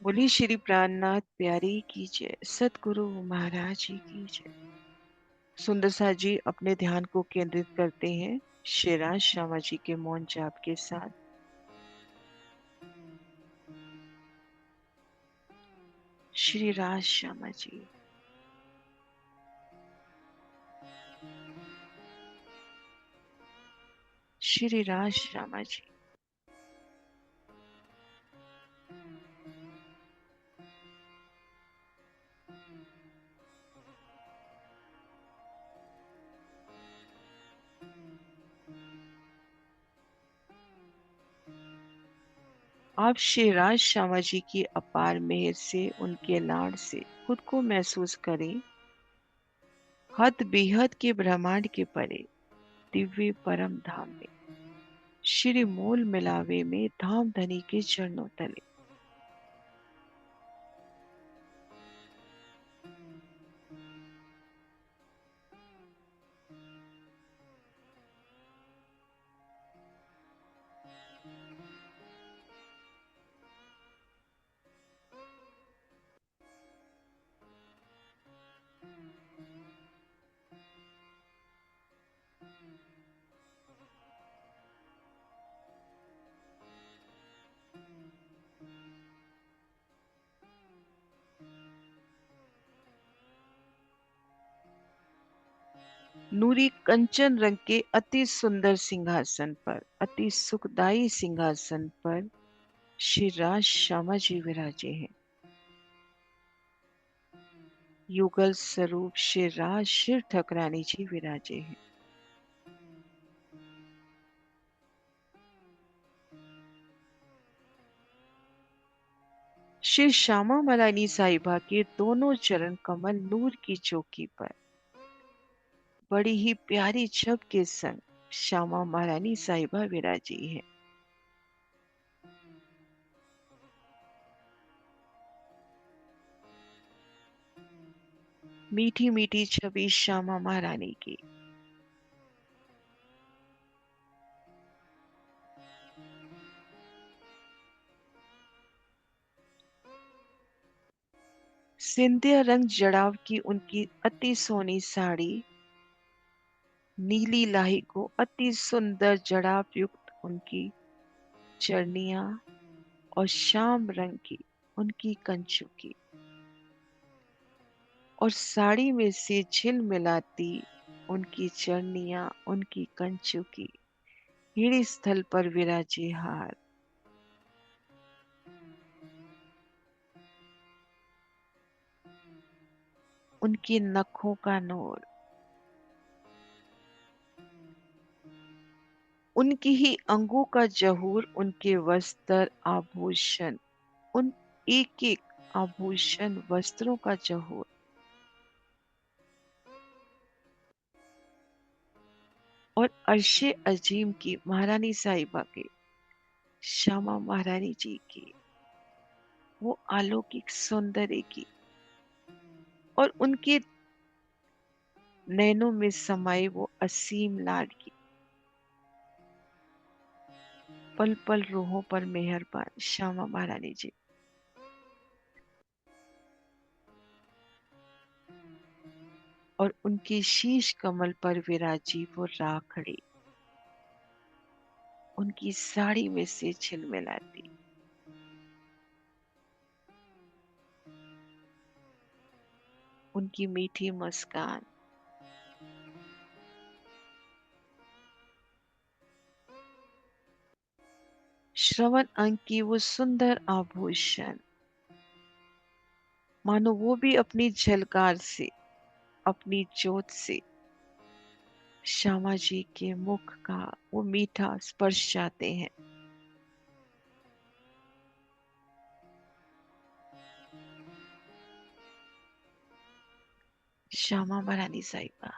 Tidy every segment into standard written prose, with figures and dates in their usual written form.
बोली श्री प्राणनाथ प्यारी की जय, सतगुरु महाराज जी की जय। सुंदर सा जी अपने ध्यान को केंद्रित करते हैं श्री राज श्यामा जी के मौन जाप के साथ। श्री राज श्यामा जी, श्री राज श्यामा जी। आप श्री राज श्यामा जी की अपार मेहर से, उनके लाड से खुद को महसूस करें हद बेहद के ब्रह्मांड के परे, दिव्य परम धाम में, श्री मोल मिलावे में धाम धनी के चरणों तले। नूरी कंचन रंग के अति सुंदर सिंहासन पर, अति सुखदाई सिंहासन पर श्री राज श्यामा जी विराजे हैं। युगल स्वरूप श्री राज शिव ठकरानी जी विराजे हैं। श्री श्यामा मलानी साहिबा के दोनों चरण कमल नूर की चौकी पर बड़ी ही प्यारी छब के संग श्यामा महारानी साहिबा विराजी है। मीठी मीठी छवि श्यामा महारानी की, सिंधिया रंग जड़ाव की उनकी अति सोनी साड़ी, नीली लाही को अति सुंदर जड़ाव युक्त उनकी चरनिया और श्याम रंग की उनकी कंचू की, और साड़ी में से झिलमिलाती उनकी चरनिया उनकी कंचू की, हिड़ी स्थल पर विराजे हार। उनकी नखों का नूर, उनकी ही अंगों का जहूर, उनके वस्त्र आभूषण, उन एक एक आभूषण वस्त्रों का जहूर, और अर्शे अजीम की महारानी साहिबा के, श्यामा महारानी जी की वो अलौकिक सौंदर्य की, और उनके नैनों में समाये वो असीम लाड की, पल पल रूहों पर मेहरबान श्यामा महारानी जी। और उनके शीश कमल पर विराजी वो राखड़ी, उनकी साड़ी में से झिलमिलाती, उनकी मीठी मुस्कान, श्रवण अंग की वो सुंदर आभूषण, मानो वो भी अपनी झलकार से, अपनी जोत से श्यामा जी के मुख का वो मीठा स्पर्श चाहते हैं। श्यामा महारानी साहिबा,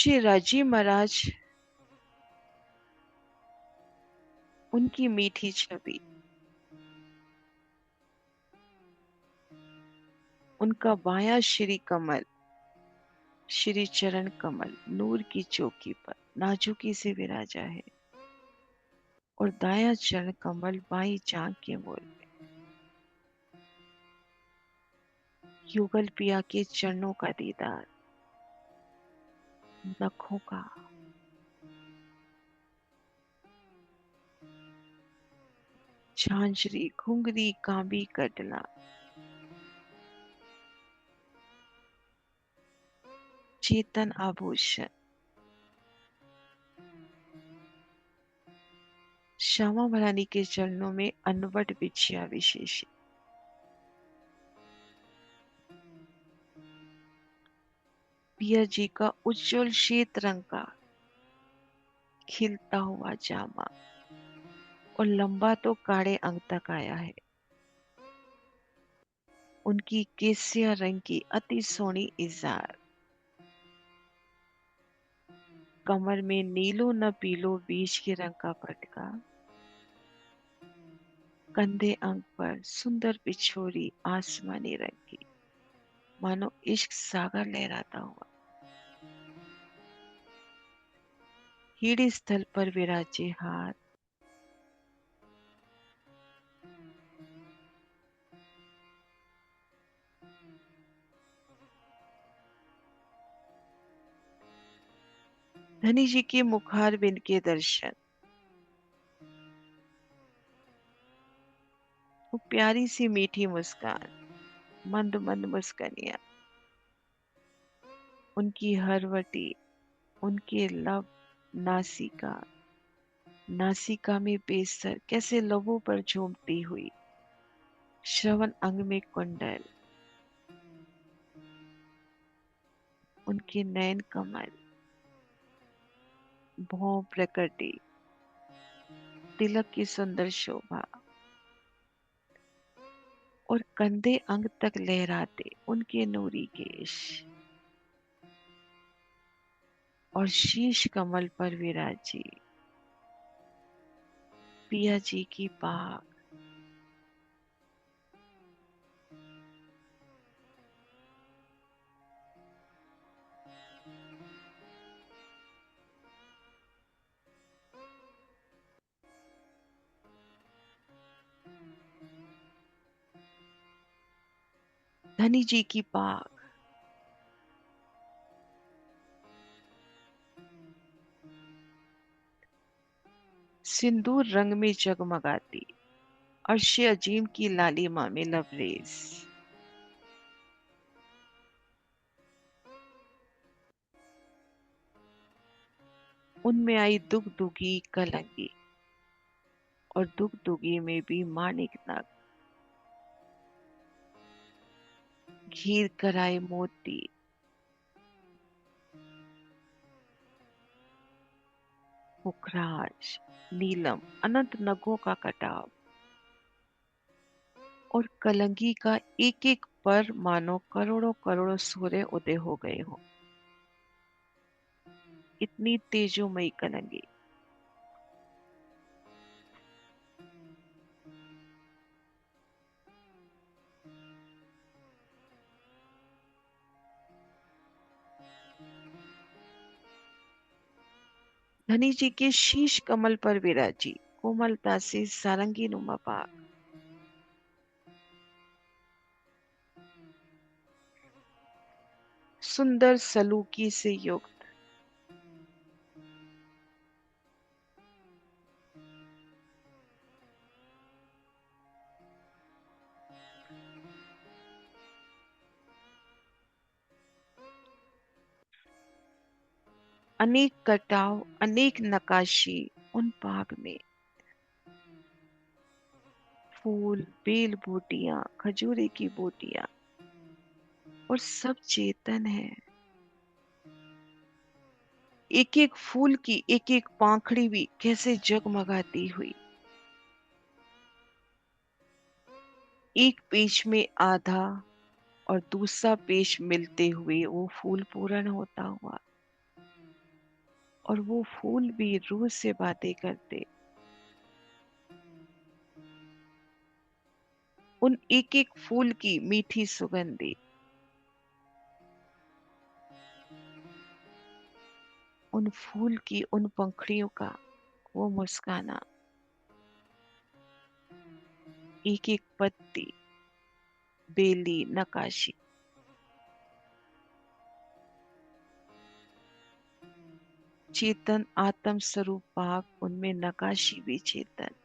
श्री राजी महाराज, उनकी मीठी छवि, उनका बायां श्री कमल, श्री चरण कमल नूर की चौकी पर नाजुकी से विराजा है, और दायां चरण कमल बाई जांग के मोल में। युगल पिया के चरणों का दीदार, नखों का, झांझरी घुंघरी कांबी कटना, चेतन आभूषण, श्यामा भरानी के चरणों में अनवट बिछिया विशेष, पिया जी का उज्जवल श्वेत रंग का खिलता हुआ जामा, और लंबा तो काड़े अंग तक आया है। उनकी केसिया रंग की अति सोनी इजार, कमर में नीलो न पीलो बीज के रंग का पटका, कंधे अंग पर सुंदर बिछोरी आसमानी रंग की, मानो इश्क सागर लहराता हुआ। हीड़ी स्थल पर विराजे हाथ, धनी जी के मुखार बिंद के दर्शन, वो प्यारी सी मीठी मुस्कान, मंद मंद मुस्कानिया, उनकी हरवटी, उनके लब, नासिका, नासिका में बेसर कैसे लबों पर झूमती हुई, श्रवण अंग में कुंडल, उनके नयन कमल, भौं प्रकृति, तिलक की सुंदर शोभा, और कंधे अंग तक लहराते उनके नूरी केश, और शीश कमल पर विराजी पिया जी की पाग। धनी जी की पाग, सिंदूर रंग में जगमगाती, अर्श अजीम की लालिमा में लबरेज, उनमें आई दुगदुगी कलंगी, और दुगदुगी में भी मानिक नग, घीर कराए मोती, पुखराज, नीलम, अनंत नगों का कटाव, और कलंगी का एक एक पर मानो करोड़ों करोड़ों सूर्य उदय हो गए हो, इतनी तेजोमयी कलंगी। धनी जी के शीश कमल पर विराजी कोमलता से सारंगी नुमा पाग, सुंदर सलूकी से युक्त, अनेक कटाव, अनेक नकाशी उन पाग में, फूल, बेल बूटियां, खजूरे की बूटियां, और सब चेतन है। एक एक फूल की एक एक पाखड़ी भी कैसे जगमगाती हुई, एक पेच में आधा और दूसरा पेच मिलते हुए वो फूल पूर्ण होता हुआ, और वो फूल भी रूह से बातें करते। उन एक एक फूल की मीठी सुगंधी, उन फूल की उन पंखुड़ियों का वो मुस्काना, एक एक पत्ती, बेली, नकाशी। चेतन आत्म स्वरूप पाक, उनमें नकाशी भी चेतन।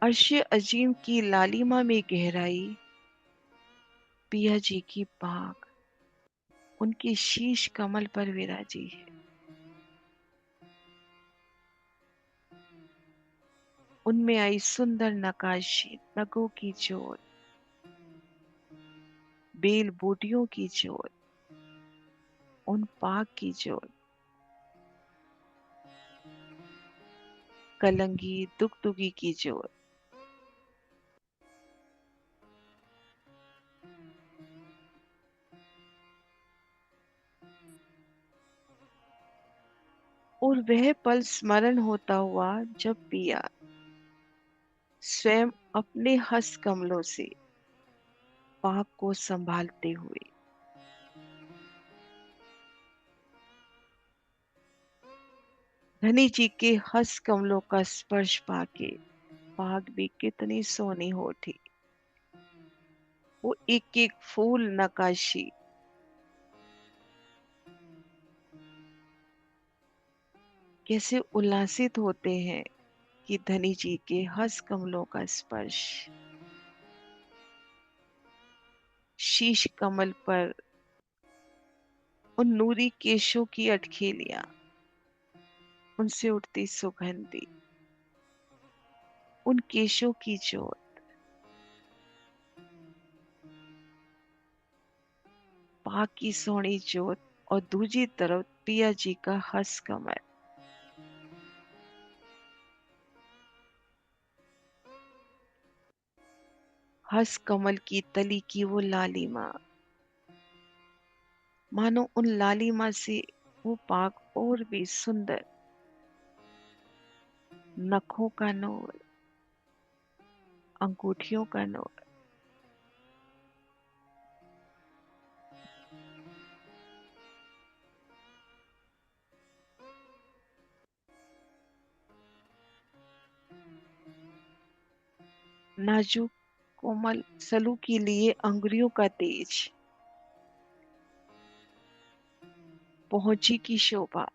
अर्श अजीम की लालिमा में गहराई, पिया जी की पाक उनके शीश कमल पर विराजी है। उनमें आई सुंदर नकाशी, नगों की जोत, बेल बूटियों की जोत, उन पाक की जोत, कलंगी दुगदुगी की जोत। और वह पल स्मरण होता हुआ जब पिया स्वयं अपने हस्त कमलों से पाक को संभालते हुए, धनी जी के हस्त कमलों का स्पर्श पाके पाक भी कितनी सोनी हो उठी। वो एक एक फूल नकाशी, कैसे उल्लासित होते हैं कि धनी जी के हस्त कमलों का स्पर्श शीश कमल पर, उन नूरी केशों की अटखेलियां, उनसे उठती सुगंधी, उन केशों की जोत, पाक की सोनी जोत, और दूसरी तरफ पिया जी का हस्त कमल, हस्त कमल की तली की वो लालिमा, मानो उन लालिमा से वो पाक और भी सुंदर, नखों का नूर, अंगूठियों का नूर, नाजुक कोमल सलू के लिए अंगुरियों का तेज, पहुंची की शोभा,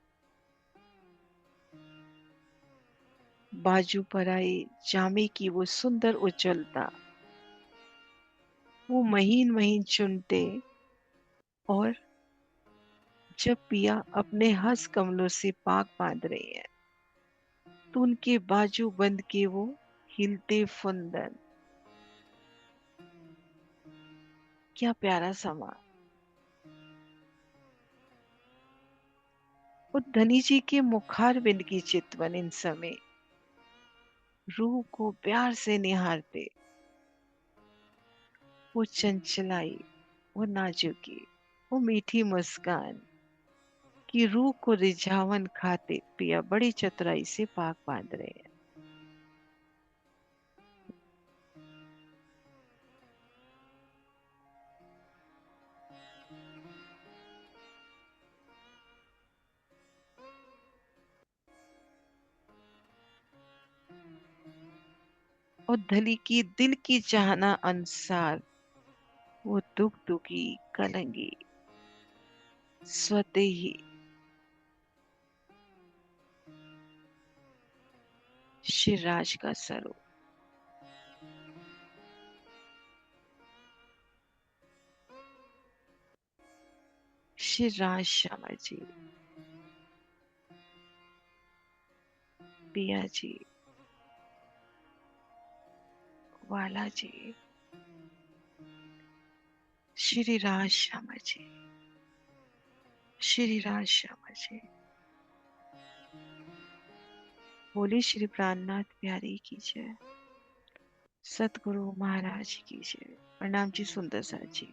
बाजू पर आई जामे की वो सुंदर उज्ज्वलता, वो महीन महीन चुनते, और जब पिया अपने हस्त कमलों से पाक बांध रही है तो उनके बाजू बंद के वो हिलते फुंदन, क्या प्यारा समा। और धनी जी के मुखार बिंद की चितवन इन समय रूह को प्यार से निहारते, वो चंचलाई, वो नाजुकी, वो मीठी मुस्कान की रूह को रिझावन खाते पिया बड़ी चतुराई से पाक बांध रहे हैं। और धली की दिल की चाहना अनुसार वो दुख दुखी कलंगी स्वते ही शिवराज का सरो, शिवराज श्यामा जी, पिया जी, वाला जी, श्री राज श्यामा जी, श्री राज श्यामा जी। बोली श्री प्राणनाथ प्यारी की जय, सतगुरु महाराज की जय। प्रणाम जी सुंदर सा जी।